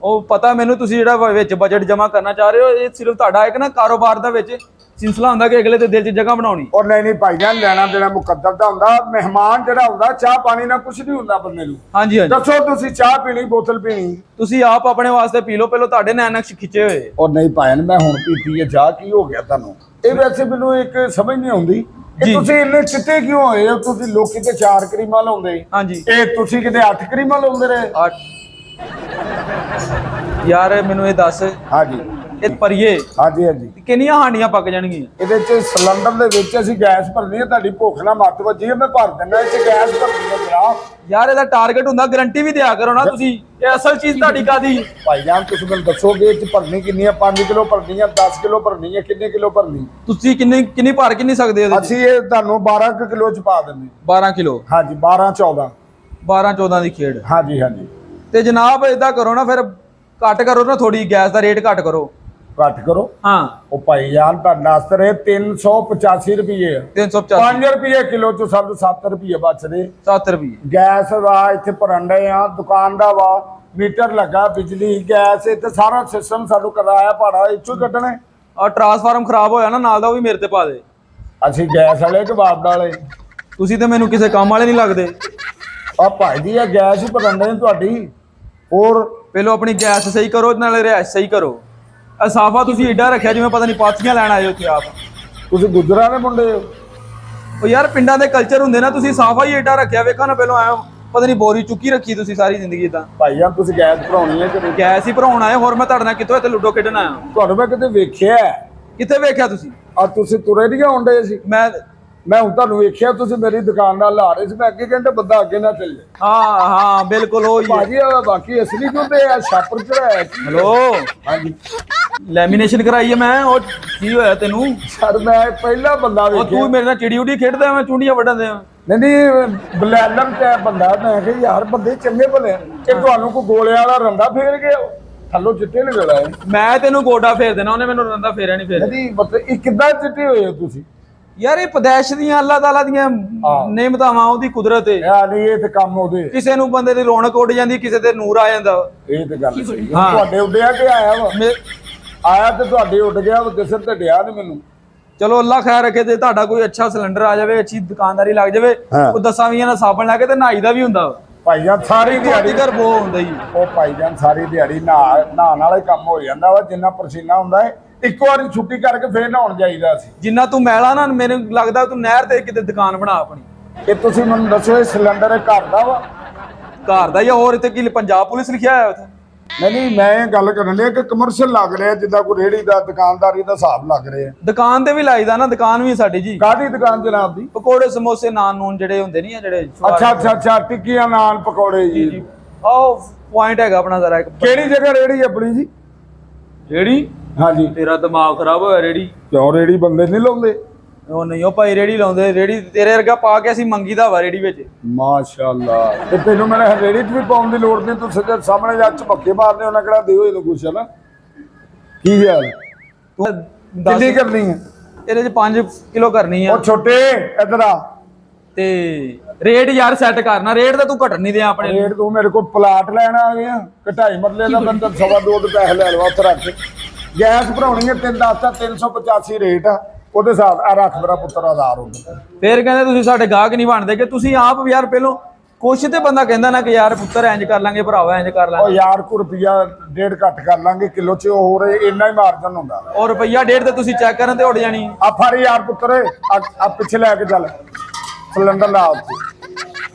ਉਹ ਪਤਾ ਮੈਨੂੰ, ਤੁਸੀਂ ਜਿਹੜਾ ਵਿੱਚ ਬਜਟ ਜਮਾ ਕਰਨਾ ਚਾਹ ਰਹੇ ਹੋ, ਇਹ ਸਿਰਫ ਤੁਹਾਡਾ ਇੱਕ ਨਾ ਕਾਰੋਬਾਰ ਦਾ ਵਿੱਚ ਸਿਲਸਿਲਾ ਹੁੰਦਾ ਕਿ ਅਗਲੇ ਦੇ ਦਿਲ 'ਚ ਜਗ੍ਹਾ ਬਣਾਉਣੀ। ਔਰ ਨਹੀਂ ਭਾਈ ਜਾਨ ਲੈਣਾ ਦੇਣਾ ਮੁਕੱਦਰ ਦਾ ਹੁੰਦਾ। ਮਹਿਮਾਨ ਜਿਹੜਾ ਹੁੰਦਾ, ਚਾਹ ਪਾਣੀ ਨਾਲ ਕੁਝ ਨਹੀਂ ਹੁੰਦਾ ਬੰਦੇ ਨੂੰ। ਹਾਂਜੀ ਹਾਂਜੀ। ਦੱਸੋ ਤੁਸੀਂ ਚਾਹ ਪੀਣੀ, ਬੋਤਲ ਪੀਣੀ? ਤੁਸੀਂ ਆਪ ਆਪਣੇ ਵਾਸਤੇ ਪੀ ਲਓ, ਪਹਿਲਾਂ ਤੁਹਾਡੇ ਨੇ ਨਕਸ਼ ਖਿੱਚੇ ਹੋਏ। ਔਰ ਨਹੀਂ ਭਾਈ ਮੈਂ ਹੁਣ ਪੀਤੀ ਹੈ ਚਾਹ, ਕੀ ਹੋ ਗਿਆ ਤੁਹਾਨੂੰ? ਇਹ ਵੈਸੇ ਮੈਨੂੰ ਇੱਕ ਸਮਝ ਨਹੀਂ ਆਉਂਦੀ, ਜੀ। ਤੁਸੀਂ ਇੰਨੇ ਚਿੱਟੇ ਕਿਉਂ ਹੋਏ ਹੋ? ਤੁਸੀਂ ਲੋਕੀ ਤੇ 4 ਕਰੀਮਾਂ ਲਾਉਂਦੇ, ਹਾਂਜੀ। ਇਹ ਤੁਸੀਂ ਕਿਤੇ 8 ਕਰੀਮਾਂ ਲਾਉਂਦੇ ਰਹੇ। ਯਾਰ ਮੈਨੂੰ ਇਹ ਦੱਸ, ਹਾਂਜੀ ਇਹ ਭਰੀਏ ਹਾਂਜੀ ਹਾਂਜੀ। ਕਿੰਨੀਆਂ ਹਾਂਡੀਆਂ ਪੱਕ ਜਾਣਗੀਆਂ? ਇਹਦੇ ਚ ਸਿਲੰਡਰ ਦੇ ਵਿੱਚ ਅਸੀਂ ਗੈਸ ਭਰਨੀ ਹੈ, ਤੁਹਾਡੀ ਭੁੱਖ ਨਾਲ ਮੱਤ ਵੱਜੀ ਹੈ, ਮੈਂ ਭਰ ਦਿੰਦਾ। ਇਹ ਚ ਗੈਸ ਭਰਨੀ ਹੈ ਜਨਾਬ। ਯਾਰ ਇਹਦਾ ਟਾਰਗੇਟ ਹੁੰਦਾ, ਗਾਰੰਟੀ ਵੀ ਦਿਆ ਕਰੋ ਨਾ ਤੁਸੀਂ। ਇਹ ਅਸਲ ਚੀਜ਼ ਤੁਹਾਡੀ ਕਾਦੀ? ਭਾਈ ਜਾਨ ਤੁਸੀਂ ਮੈਨੂੰ ਦੱਸੋਗੇ ਇਹ ਚ ਭਰਨੀ ਕਿੰਨੀ ਹੈ? 5 ਕਿਲੋ ਭਰਨੀ ਹੈ, 10 ਕਿਲੋ ਭਰਨੀ ਹੈ, ਕਿੰਨੇ ਕਿਲੋ ਭਰਨੀ? ਤੁਸੀਂ ਕਿੰਨੀ ਭਰ ਕਿੰਨੀ ਸਕਦੇ ਹੋ? ਅਸੀਂ ਇਹ ਤੁਹਾਨੂੰ 12 ਕਿਲੋ ਚ ਪਾ ਦਿੰਦੇ। 12 ਕਿਲੋ? ਹਾਂਜੀ 12 14। 12 14 ਦੀ ਖੇਡ। ਹਾਂਜੀ ਹਾਂਜੀ। ਤੇ ਜਨਾਬ ਇਦਾਂ ਕਰੋ ਨਾ, ਫਿਰ ਘੱਟ ਕਰੋ ਨਾ, ਥੋੜੀ ਗੈਸ ਦਾ ਰੇਟ ਘੱਟ ਕਰੋ। ਘੱਟ ਕਰੋ। ਹਾਂ ਉਹ ਭਾਈ ਜਾਨ ਤੁਹਾਨੂੰ ਦੱਸ ਰਹੇ 385 ਰੁਪਏ। 350 5 ਰੁਪਏ ਕਿਲੋ ਚ ਸਾਨੂੰ 7 ਰੁਪਏ ਬਚਦੇ। 7 ਰੁਪਏ ਗੈਸ ਵਾ ਇੱਥੇ ਭਰਨ ਡਏ ਆ, ਦੁਕਾਨ ਦਾ ਵਾ, ਮੀਟਰ ਲੱਗਾ, ਬਿਜਲੀ ਗੈਸ, ਇੱਥੇ ਸਾਰਾ ਸਿਸਟਮ ਸਾਨੂੰ ਕਰਾਇਆ ਭਾੜਾ ਇੱਥੋਂ ਹੀ ਕੱਢਣਾ। ਆ ਟਰਾਂਸਫਾਰਮ ਖਰਾਬ ਹੋਇਆ ਨਾ ਨਾਲ ਦਾ, ਉਹ ਵੀ ਮੇਰੇ ਤੇ ਪਾ ਦੇ। ਅਸੀਂ ਗੈਸ ਵਾਲੇ ਕਿ ਬਾਪ ਵਾਲੇ? ਤੁਸੀਂ ਤੇ ਮੈਨੂੰ ਕਿਸੇ ਕੰਮ ਵਾਲੇ ਨਹੀਂ ਲੱਗਦੇ। ਆ ਭਾਈ ਜੀ ਇਹ ਗੈਸ ਹੀ ਭਰਨ ਡਏ ਤੁਹਾਡੀ। ਹੋਰ ਪਹਿਲਾਂ ਆਪਣੀ ਗੈਸ ਸਹੀ ਕਰੋ, ਨਾਲੇ ਰਿਹਾਇਸ਼ ਸਹੀ ਕਰੋ। ਆ ਸਾਫਾ ਤੁਸੀਂ ਏਡਾ ਰੱਖਿਆ ਜਿਵੇਂ ਪਤਾ ਨਹੀਂ ਪਾਥੀਆਂ ਲੈਣ ਆਏ ਹੋ ਇੱਥੇ ਆਪ। ਤੁਸੀਂ ਗੁੱਜਰਾਂ ਦੇ ਮੁੰਡੇ ਹੋ? ਉਹ ਯਾਰ ਪਿੰਡਾਂ ਦੇ ਕਲਚਰ ਹੁੰਦੇ ਨਾ, ਤੁਸੀਂ ਸਾਫਾ ਹੀ ਏਡਾ ਰੱਖਿਆ। ਵੇਖੋ ਨਾ ਪਹਿਲਾਂ ਆਇਆ, ਪਤਾ ਨਹੀਂ ਬੋਰੀ ਚੁੱਕੀ ਰੱਖੀ ਤੁਸੀਂ ਸਾਰੀ ਜ਼ਿੰਦਗੀ ਤਾਂ। ਭਾਈ ਜਾਨ ਤੁਸੀਂ ਗੈਸ ਭਰਾਉਣੀ ਹੈ ਕਿ ਨਹੀਂ? ਗੈਸ ਹੀ ਭਰਾਉਣ ਆਏ, ਹੋਰ ਮੈਂ ਤੁਹਾਡੇ ਨਾਲ ਕਿੱਥੋਂ ਇੱਥੇ ਲੁੱਡੋ ਖੇਡਣ ਆਇਆ? ਤੁਹਾਨੂੰ ਮੈਂ ਕਿਤੇ ਵੇਖਿਆ। ਕਿੱਥੇ ਵੇਖਿਆ ਤੁਸੀਂ? ਆ ਤੁਸੀਂ ਤੁਰੇ ਨਹੀਂ ਆਉਂਦੇ ਸੀ। ਮੈਂ ਹੁਣ ਤੁਹਾਨੂੰ ਵੇਖਿਆ, ਤੁਸੀਂ ਮੇਰੀ ਦੁਕਾਨ ਨਾਲ ਲਾ ਰਹੇ ਸੀ। ਮੈਂ ਅੱਗੇ ਕਹਿੰਦਾ ਬੰਦਾ ਅੱਗੇ ਨਾ ਚੱਲੇ। ਹਾਂ ਬਿਲਕੁਲ ਉਹ ਹੀ ਹੈ। ਭਾਜੀ ਇਹ ਬਾਕੀ ਅਸਲੀ ਕਿਉਂ ਤੇ ਆ ਛਾਪਰ ਚੜਾਇਆ? ਹੈਲੋ ਹਾਂਜੀ ਲੈਮੀਨੇਸ਼ਨ ਕਰਾਈ ਹੈ ਮੈਂ। ਉਹ ਕੀ ਹੋਇਆ ਤੈਨੂੰ? ਸਰ ਮੈਂ ਪਹਿਲਾ ਬੰਦਾ ਉਹ ਵੇਖਿਆ। ਤੂੰ ਮੇਰੇ ਨਾਲ ਚਿੜੀ ਉਡੀ ਖੇਡਦਾ, ਮੈਂ ਚੁੰਡੀਆਂ ਵੱਢਣ ਦੇ। ਨਹੀਂ ਬਲੈਲਰ ਤੇ ਬੰਦਾ। ਮੈਂ ਕਿਹਾ ਯਾਰ ਬੰਦੇ ਚੰਗੇ ਭਲੇ ਕਿ ਤੁਹਾਨੂੰ ਕੋਈ ਗੋਲੇ ਵਾਲਾ ਰੰਦਾ ਫੇਰ ਗਿਆ ਥੱਲੋਂ ਚਿੱਟੇ ਨਿਕਲ ਆਏ। ਮੈਂ ਤੈਨੂੰ ਗੋਡਾ ਫੇਰ ਦੇਣਾ, ਉਹਨੇ ਮੈਨੂੰ ਰੰਦਾ ਫੇਰਿਆ ਨਹੀਂ ਫੇਰ। ਨਹੀਂ ਮਤਲਬ ਇਹ ਕਿੱਦਾਂ ਚਿੱਟੇ ਹੋਏ ਹੋ ਤੁਸੀਂ? ਯਾਰ ਇਹ ਪਦੈਸ਼ ਦੀਆਂ ਅੱਲਾਹ ਤਾਲਾ ਦੀਆਂ ਨੇਮਤਾਵਾਂ, ਉਹਦੀ ਕੁਦਰਤ ਹੈ। ਨਹੀਂ ਇਹ ਤੇ ਕੰਮ ਉਹਦੇ। ਕਿਸੇ ਨੂੰ ਬੰਦੇ ਦੀ ਰੌਣਕ ਉੱਡ ਜਾਂਦੀ, ਕਿਸੇ ਤੇ ਨੂਰ ਆ ਜਾਂਦਾ। ਇਹ ਤੇ ਗੱਲ ਸਹੀ ਹੈ। ਤੁਹਾਡੇ ਉੱਡਿਆ ਕਿ ਆਇਆ ਵਾ? ਆਇਆ ਤੇ ਤੁਹਾਡੇ ਉੱਡ ਗਿਆ, ਕਿਸੇ ਤੇ ਡਿਆ ਨਹੀਂ ਮੈਨੂੰ। ਚਲੋ ਅੱਲਾ ਖੈਰ ਰੱਖੇ, ਤੇ ਤੁਹਾਡਾ ਕੋਈ ਅੱਛਾ ਸਿਲੰਡਰ ਆ ਜਾਵੇ, ਅੱਛੀ ਦੁਕਾਨਦਾਰੀ ਲੱਗ ਜਾਵੇ, ਉਹ 10-20 ਨਾਲ ਸਾਬਣ ਲੈ ਕੇ ਤੇ ਨਹਾਈ ਦਾ ਵੀ ਹੁੰਦਾ। ਭਾਈ ਜਾਨ ਸਾਰੀ ਦਿਹਾੜੀ ਘਰ ਬੋ ਹੁੰਦਾ ਜੀ। ਉਹ ਭਾਈ ਜਾਨ ਸਾਰੀ ਦਿਹਾੜੀ ਨਹਾਉਣ ਵਾਲਾ ਹੀ ਕੰਮ ਹੋ ਜਾਂਦਾ ਵਾ। ਜਿੰਨਾ ਪਸੀਨਾ ਹੁੰਦਾ ਹੈ ਇੱਕ ਵਾਰੀ ਛੁੱਟੀ ਕਰਕੇ ਫੇਰ ਨਹਾਉਣ ਜਾਈਦਾ ਸੀ। ਜਿੰਨਾ ਤੂੰ ਮੈਲਾ ਨਾ, ਮੈਨੂੰ ਲੱਗਦਾ ਤੂੰ ਨਹਿਰ ਤੇ ਕਿਤੇ ਦੁਕਾਨ ਬਣਾ ਆਪਣੀ। ਇਹ ਤੁਸੀਂ ਮੈਨੂੰ ਦੱਸੋ ਇਹ ਸਿਲੰਡਰ ਘਰ ਦਾ ਵਾ? ਘਰ ਦਾ ਜਾਂ ਹੋਰ ਇੱਥੇ ਕੀ ਪੰਜਾਬ ਪੁਲਿਸ ਲਿਖਿਆ ਹੋਇਆ ਉੱਥੇ? ਨਹੀਂ ਮੈਂ ਇਹ ਗੱਲ ਕਰਨ ਲਿਆ ਕਿ ਕਮਰਸ਼ੀਅਲ ਲੱਗ ਰਿਹਾ, ਜਿੱਦਾਂ ਕੋਈ ਰੇਹੜੀ ਦਾ ਦੁਕਾਨਦਾਰੀ ਦਾ ਹਿਸਾਬ ਲੱਗ ਰਿਹਾ। ਦੁਕਾਨ ਤੇ ਵੀ ਲਾਈਦਾ ਨਾ, ਦੁਕਾਨ ਵੀ ਸਾਡੀ ਜੀ। ਕਾਹਦੀ ਦੁਕਾਨ ਜਨਾਬ ਦੀ? ਪਕੌੜੇ ਸਮੋਸੇ ਨਾਨ ਨੂਨ ਜਿਹੜੇ ਹੁੰਦੇ ਨਹੀਂ ਆ, ਜਿਹੜੇ ਅੱਛਾ ਟਿੱਕੀਆਂ ਨਾਨ ਪਕੌੜੇ ਜੀ। ਉਹ ਪੁਆਇੰਟ ਹੈਗਾ ਆਪਣਾ ਜ਼ਰਾ ਇੱਕ। ਕਿਹੜੀ ਜਗ੍ਹਾ ਰੇਹੜੀ ਆਪਣੀ ਜੀ? ਰੇੜੀ? ਹਾਂਜੀ। ਤੇਰਾ ਦਿਮਾਗ ਖਰਾਬ ਹੋਇਆ। ਰੇੜੀ ਕਿਉਂ? ਰੇਹੜੀ ਬੰਦੇ ਨਹੀਂ ਲਾਉਂਦੇ? ਉਹ ਨਹੀਂ, ਉਹ ਭਾਈ ਰੇੜੀ ਲਾਉਂਦੇ। ਰੇੜੀ ਤੇਰੇ ਵਰਗਾ ਪਾ ਕੇ ਅਸੀਂ ਮੰਗੀ ਦਾ ਵਾ ਰੇੜੀ ਵਿੱਚ। ਮਾਸ਼ਾਅੱਲਾ। ਤੇ ਤੈਨੂੰ ਮੇਰੇ ਰੇਹੜੀ 'ਚ ਵੀ ਪਾਉਣ ਦੀ ਲੋੜ ਨਹੀਂ, ਤੂੰ ਸਿੱਧੇ ਸਾਹਮਣੇ ਜਾ ਝਪੱਕੇ ਮਾਰਨੇ, ਉਹਨਾਂ ਕਿਹੜਾ ਦਿਓ ਇਹਨੂੰ ਕੁਛ ਹੈ ਨਾ। ਕੀ ਗੱਲ ਕਿੰਨੀ ਕਰਨੀ ਹੈ? ਇਹਦੇ 'ਚ 5 ਕਿਲੋ ਕਰਨੀ ਆ। ਉਹ ਛੋਟੇ ਇੱਧਰ ਆ। ਤੇ ਰੇਟ ਯਾਰ ਸੈੱਟ ਕਰਨਾ, ਰੇਟ ਤਾਂ ਤੂੰ ਘਟਣ ਨਹੀਂ ਦਿਆਂ ਆਪਣੇ। ਰੇਟ ਤੂੰ ਮੇਰੇ ਕੋਲ ਪਲਾਟ ਲੈਣ ਆ ਗਿਆ, 2.5 ਮਰਲੇ ਦਾ ਬੰਦਾ 2.25 ਦੇ ਪੈਸੇ ਲੈ ਲਵਾ ਉੱਥੇ ਰੱਖ ਕੇ। ਗੈਸ ਭਰਾਉਣੀ ਹੈ 385 ਰੇਟ ਆ, ਉਹਦੇ ਹਿਸਾਬ ਆ ਰੱਖ ਮੇਰਾ ਪੁੱਤਰ ਆਧਾਰ ਹੁੰਦਾ। ਫੇਰ ਕਹਿੰਦੇ ਤੁਸੀਂ ਸਾਡੇ ਗਾਹਕ ਨਹੀਂ ਬਣਦੇ, ਕਿ ਤੁਸੀਂ ਆਪ ਯਾਰ ਪਹਿਲੋਂ ਕੁਛ ਤੇ ਬੰਦਾ ਕਹਿੰਦਾ ਨਾ ਕਿ ਯਾਰ ਪੁੱਤਰ ਇੰਜ ਕਰ ਲਾਂਗੇ, ਭਰਾਵਾ ਇੰਜ ਕਰ ਉਹ ਲਾਂਗੇ। ਯਾਰ ਕੋ ਰੁਪਿਆ 1.5 ਘੱਟ ਕਰ ਲਾਂਗੇ ਕਿਲੋ ਚ, ਹੋਰ ਇੰਨਾ ਹੀ ਮਾਰਜਨ ਹੁੰਦਾ। ਔਰ ਰੁਪਈਆ 1.5 ਤੇ ਤੁਸੀਂ ਚੈੱਕ ਕਰਨ ਤੇ ਉੱਡ ਜਾਣੀ। ਆ ਫੜ ਯਾਰ ਪੁੱਤਰ, ਆ ਪਿੱਛੇ ਲੈ ਕੇ ਚੱਲ ਸਿਲੰਡਰ ਲਾ ਉੱਥੇ।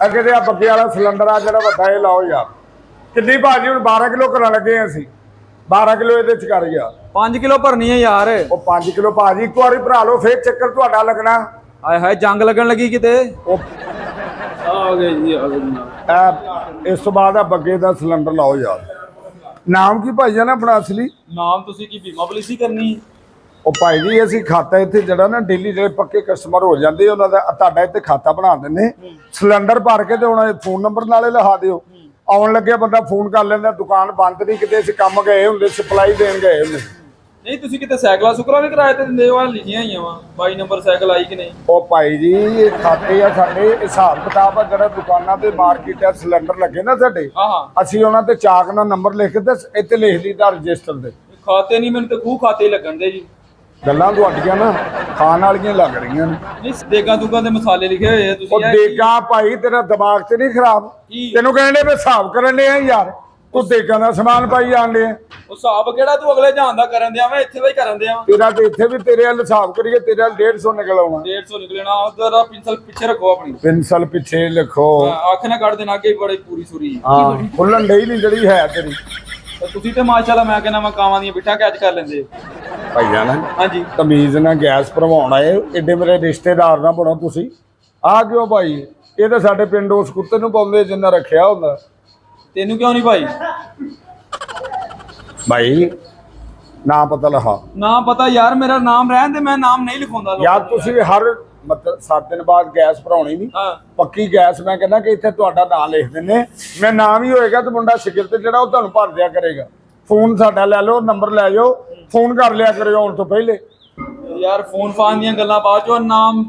ਅੱਗੇ ਤੇ ਆ ਬੱਗੇ ਵਾਲਾ ਸਿਲੰਡਰ ਆ ਜਿਹੜਾ ਵੱਡਾ, ਇਹ ਲਾਓ ਯਾਰ। ਕਿੰਨੀ ਭਾਜੀ ਹੁਣ 12 ਕਿਲੋ ਕਰਨ ਲੱਗੇ ਆ ਅਸੀਂ। 12 ਕਿਲੋ ਇਹਦੇ ਚ ਕਰ ਯਾਰ। 5 ਕਿਲੋ ਭਰਨੀ ਹੈ ਯਾਰ। ਉਹ 5 ਕਿਲੋ ਭਾਜੀ ਇੱਕ ਵਾਰੀ ਭਰਾ ਲਓ, ਫੇਰ ਚੱਕਰ ਤੁਹਾਡਾ ਲੱਗਣਾ। ਹਾਏ ਹਾਏ ਜੰਗ ਲੱਗਣ ਲੱਗੀ ਕਿਤੇ। ਉਹ ਆ ਗਏ ਜੀ, ਆ ਗਏ। ਇਸ ਤੋਂ ਬਾਅਦ ਆ ਬੱਗੇ ਦਾ ਸਿਲੰਡਰ ਲਾਓ ਯਾਰ। ਨਾਮ ਕੀ ਭਾਈ ਜਾਨ ਆਪਣਾ ਅਸਲੀ? ਨਾਮ ਤੁਸੀਂ ਕੀ ਬੀਮਾ ਪਾਲਿਸੀ ਕਰਨੀ? ਉਹ ਭਾਈ ਜੀ ਅਸੀਂ ਖਾਤਾ ਇੱਥੇ ਜਿਹੜਾ ਨਾ ਡੇਲੀ ਜਿਹੜੇ ਪੱਕੇ ਕਸਟਮਰ ਹੋ ਜਾਂਦੇ ਉਹਨਾਂ ਦਾ ਤੁਹਾਡਾ ਇੱਥੇ ਖਾਤਾ ਬਣਾ ਦਿੰਦੇ। ਸਿਲੰਡਰ ਭਰ ਕੇ ਤੇ ਉਹਨਾਂ ਦੇ ਫੋਨ ਨੰਬਰ ਨਾਲੇ ਲਿਖਾ ਦਿਓ। ਆਉਣ ਲੱਗੇ ਬੰਦਾ ਫੋਨ ਕਰ ਲੈਂਦਾ, ਦੁਕਾਨ ਬੰਦ ਨਹੀਂ, ਕਿਤੇ ਅਸੀਂ ਕੰਮ ਗਏ ਹੁੰਦੇ, ਸਪਲਾਈ ਦੇਣ ਗਏ ਹੁੰਦੇ। ਨਹੀਂ ਤੁਸੀਂ ਕਿਤੇ ਸਾਈਕਲਾਂ ਸੁਕਰਾਂ ਵੀ ਕਿਰਾਏ ਤੇ ਦਿੰਦੇ ਹੋ? ਲਿਖੀਆਂ ਹੋਈਆਂ ਵਾ 22 ਨੰਬਰ ਸਾਈਕਲ ਆਈ ਕਿ ਨਹੀਂ? ਉਹ ਭਾਈ ਜੀ ਇਹ ਖਾਤੇ ਆ ਸਾਡੇ, ਹਿਸਾਬ ਕਿਤਾਬ ਆ ਜਿਹੜਾ ਦੁਕਾਨਾਂ ਤੇ ਮਾਰਕੀਟ ਆ, ਸਿਲੰਡਰ ਲੱਗੇ ਨਾ ਸਾਡੇ, ਅਸੀਂ ਉਹਨਾਂ ਤੇ ਚਾਕ ਨਾਲ ਨੰਬਰ ਲਿਖ ਕੇ ਤੇ ਇੱਥੇ ਲਿਖ ਲਈਦਾ ਰਜਿਸਟਰ ਦੇ। ਖਾਤੇ ਨਹੀਂ, ਮੈਨੂੰ ਤੇ ਖੂਹ ਖਾਤੇ ਲੱਗਣ ਦੇ ਜੀ। ਗੱਲਾਂ ਤੁਹਾਡੀਆਂ ਨਾ ਖਾਣ ਵਾਲੀਆਂ ਲੱਗ ਰਹੀਆਂ ਨੇ। ਨਹੀਂ ਦੇਗਾ ਦੁਗਾ ਦੇ ਮਸਾਲੇ ਲਿਖੇ ਹੋਏ ਆ ਤੁਸੀਂ। ਉਹ ਦੇਗਾ ਭਾਈ ਤੇਰਾ ਦਿਮਾਗ ਤੇ ਨਹੀਂ ਖਰਾਬ? ਤੈਨੂੰ ਕਹਿੰਦੇ ਵੀ ਹਿਸਾਬ ਕਰਨ ਦੇ ਆ ਯਾਰ। ਤੂੰ ਦੇਖਾਂ ਦਾ ਸਮਾਨ ਪਾਈ ਜਾਂਦੇ ਆ। ਉਹ ਹਿਸਾਬ ਕਿਹੜਾ ਤੂੰ ਅਗਲੇ ਜਹਾਨ ਦਾ ਕਰਨ ਦਿਆ ਮੈਂ ਇੱਥੇ ਦਾ ਹੀ ਕਰਨ ਦਿਆ। ਤੇਰਾ ਤੇ ਇੱਥੇ ਵੀ ਤੇਰੇ ਵੱਲ ਹਿਸਾਬ ਕਰੀਏ ਤੇਰੇ ਵੱਲ 150 ਨਿਕਲ ਆਉਣਾ। 150 ਨਿਕਲਣਾ ਉਧਰ ਪਿੰਸਲ ਪਿੱਛੇ ਰੱਖੋ ਆਪਣੀ। ਪਿੰਸਲ ਪਿੱਛੇ ਲਿਖੋ। ਅੱਖ ਨਾ ਕੱਢ ਦੇਣਾ ਅੱਗੇ ਬੜੀ ਪੂਰੀ ਸੂਰੀ। ਹਾਂ ਖੁੱਲਣ ਡਈ ਨਹੀਂ ਜਿਹੜੀ ਹੈ ਤੇਰੀ। ਤੁਸੀਂ ਤੇ ਮਾਸ਼ਾਅੱਲਾ ਮੈਂ ਕਹਿੰਦਾ ਮੈਂ ਕਾਵਾਂ ਦੀਆਂ ਬਿੱਠਾਂ ਕੈਚ ਕਰ ਲੈਂਦੇ ਭਾਈ ਜਾਨ। ਹਾਂਜੀ ਤਮੀਜ਼ ਨਾਲ ਗੈਸ ਭਰਵਾਉਣ ਆਏ ਏਡੇ ਮੇਰੇ ਰਿਸ਼ਤੇਦਾਰ ਨਾ ਬਣੋ ਤੁਸੀਂ। ਆ ਕਿਉਂ ਭਾਈ? ਇਹ ਤਾਂ ਸਾਡੇ ਪਿੰਡ ਉਸ ਕੁੱਤੇ ਨੂੰ ਪਾਉਂਦੇ ਜਿੰਨਾ ਰੱਖਿਆ ਹੁੰਦਾ। ਤੈਨੂੰ ਕਿਉਂ ਨਹੀਂ ਭਾਈ? ਭਾਈ ਨਾ ਪਤਾ ਲਹਾ ਨਾ ਪਤਾ ਯਾਰ ਮੇਰਾ ਨਾਮ ਰਹਿਣ ਦੇ ਮੈਂ ਨਾਮ ਨਹੀਂ ਲਿਖਾਉਂਦਾ ਯਾਰ ਤੁਸੀਂ ਹਰ ਮਤਲਬ 7 ਦਿਨ ਬਾਅਦ ਗੈਸ ਭਰਾਉਣੀ ਨਹੀਂ। ਹਾਂ ਪੱਕੀ ਗੈਸ ਮੈਂ ਕਹਿੰਦਾ ਕਿ ਇੱਥੇ ਤੁਹਾਡਾ ਨਾਮ ਲਿਖ ਦਿੰਨੇ। ਮੈਂ ਨਾਮ ਹੀ ਹੋਏਗਾ ਤੇ ਮੁੰਡਾ ਸ਼ਿਗਿਰਦ ਜਿਹੜਾ ਉਹ ਤੁਹਾਨੂੰ ਭਰ ਦਿਆ ਕਰੇਗਾ। ਫੋਨ ਸਾਡਾ ਲੈ ਲਓ ਨੰਬਰ ਲੈ ਜਾਓ ਫੋਨ ਕਰ ਲਿਆ ਕਰਿਓ ਆਉਣ ਤੋਂ ਪਹਿਲੇ। ਯਾਰ ਫੋਨ ਫਾਨ ਦੀਆਂ ਗੱਲਾਂ ਬਾਅਦ ਚੋਂ ਨਾਮ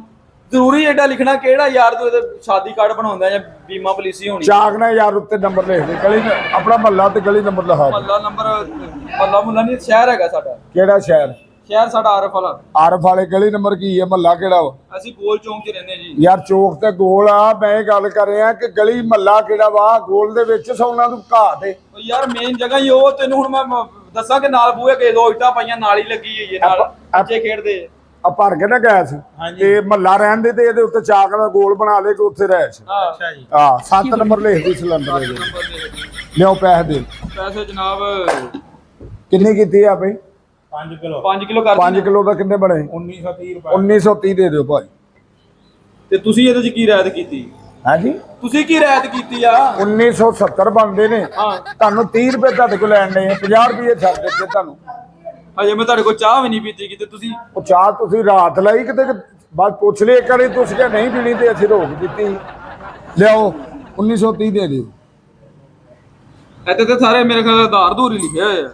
ਜ਼ਰੂਰੀ ਏਡਾ ਲਿਖਣਾ ਕਿਹੜਾ ਯਾਰ ਤੂੰ ਇਹਦੇ ਸ਼ਾਦੀ ਕਾਰਡ ਬਣਾਉਂਦਾ ਜਾਂ ਬੀਮਾ ਪਾਲਿਸੀ ਹੋਣੀ। ਚਾਕ ਨਾ ਯਾਰ ਉੱਤੇ ਨੰਬਰ ਲਿਖ ਦੇ ਗਲੀ ਆਪਣਾ ਮਹੱਲਾ ਤੇ ਗਲੀ ਨੰਬਰ ਲਿਖਾ ਦੇ। ਮਹੱਲਾ ਨੰਬਰ ਮਹੱਲਾ ਮੁੱਲਾ ਨਹੀਂ ਸ਼ਹਿਰ ਹੈਗਾ ਸਾਡਾ। ਕਿਹੜਾ ਸ਼ਹਿਰ? ਸ਼ਹਿਰ ਸਾਡਾ ਆਰਫ ਵਾਲਾ। ਆਰਫ ਵਾਲੇ ਗਲੀ ਨੰਬਰ ਕੀ ਹੈ? ਮਹੱਲਾ ਕਿਹੜਾ ਵਾ? ਅਸੀਂ ਗੋਲ ਚੌਂਕ 'ਚ ਰਹਿੰਦੇ ਜੀ। ਯਾਰ ਚੌਕ ਤੇ ਗੋਲ ਆ। ਮੈਂ ਇਹ ਗੱਲ ਕਰ ਰਿਹਾ ਕਿ ਗਲੀ ਮਹੱਲਾ ਕਿਹੜਾ ਵਾ? ਗੋਲ ਦੇ ਵਿੱਚ ਸੌਣਾ ਤੂੰ ਘਾਹ ਤੇ। ਯਾਰ ਮੇਨ ਜਗ੍ਹਾ ਹੀ ਉਹ ਤੈਨੂੰ ਹੁਣ ਮੈਂ ਦੱਸਾਂ ਕਿ ਨਾਲ ਬੂਹੇ ਕੇ 2 ਇੱਟਾਂ ਪਾਈਆਂ ਨਾਲ ਹੀ ਲੱਗੀ ਹੋਈ ਹੈ ਨਾਲ ਬੱਚੇ ਖੇਡਦੇ ਆ ਭਰ ਕੇ ਨਾ ਗੈਸ ਤੇ ਮਹੱਲਾ ਰਹਿਣ ਦੇ ਤੇ ਇਹਦੇ ਉੱਤੇ ਚਾਕ ਦਾ ਗੋਲ ਬਣਾ ਲੈ ਕੇ ਉੱਥੇ ਰਹਿ। ਅੱਛਾ ਜੀ। 7 ਨੰਬਰ ਲਿਖ ਦੀ ਸਿਲੰਡਰ ਦੇ। ਲਿਓ ਪੈਸੇ ਦੇ। ਪੈਸੇ ਜਨਾਬ ਕਿੰਨੀ ਕੀਤੀ ਆ ਬਈ? 5 ਕਿਲੋ 5 ਕਿਲੋ ਕਰ 5 ਕਿਲੋ ਦਾ ਕਿੰਨੇ ਬਣੇ? 1930 ਰੁਪਏ। 1930 ਦੇ ਦਿਓ ਭਾਈ। ਤੇ ਤੁਸੀਂ ਇਹਦੇ 'ਚ ਕੀ ਰਿਆਇਤ ਕੀਤੀ? ਹਾਂਜੀ ਤੁਸੀਂ ਕੀ ਰਿਆਇਤ ਕੀਤੀ ਆ? 1970 ਬਣਦੇ ਨੇ। ਹਾਂ ਤੁਹਾਨੂੰ 30 ਰੁਪਏ ਤੁਹਾਡੇ ਕੋਲ ਲੈਣ ਨੇ 50 ਰੁਪਏ ਛੱਡ ਦਿੱਤੇ ਤੁਹਾਨੂੰ। ਅਜੇ ਮੈਂ ਤੁਹਾਡੇ ਕੋਲ ਚਾਹ ਵੀ ਨਹੀਂ ਪੀਤੀ ਕਿਤੇ ਤੁਸੀਂ। ਉਹ ਚਾਹ ਤੁਸੀਂ ਰਾਤ ਲਈ ਕਿਤੇ ਬਸ ਪੁੱਛ ਲਈ ਇੱਕ ਵਾਰੀ ਤੁਸੀਂ ਕਿ ਨਹੀਂ ਪੀਣੀ ਤੇ ਅਸੀਂ ਰੋਕ ਦਿੱਤੀ। ਲਿਆਓ 1930 ਦੇ ਦਿਓ। ਇੱਥੇ ਤੇ ਸਾਰੇ ਮੇਰੇ ਖਿਆਲ ਆਧਾਰ ਦੂਰ ਹੀ ਲਿਖੇ ਹੋਏ ਆ।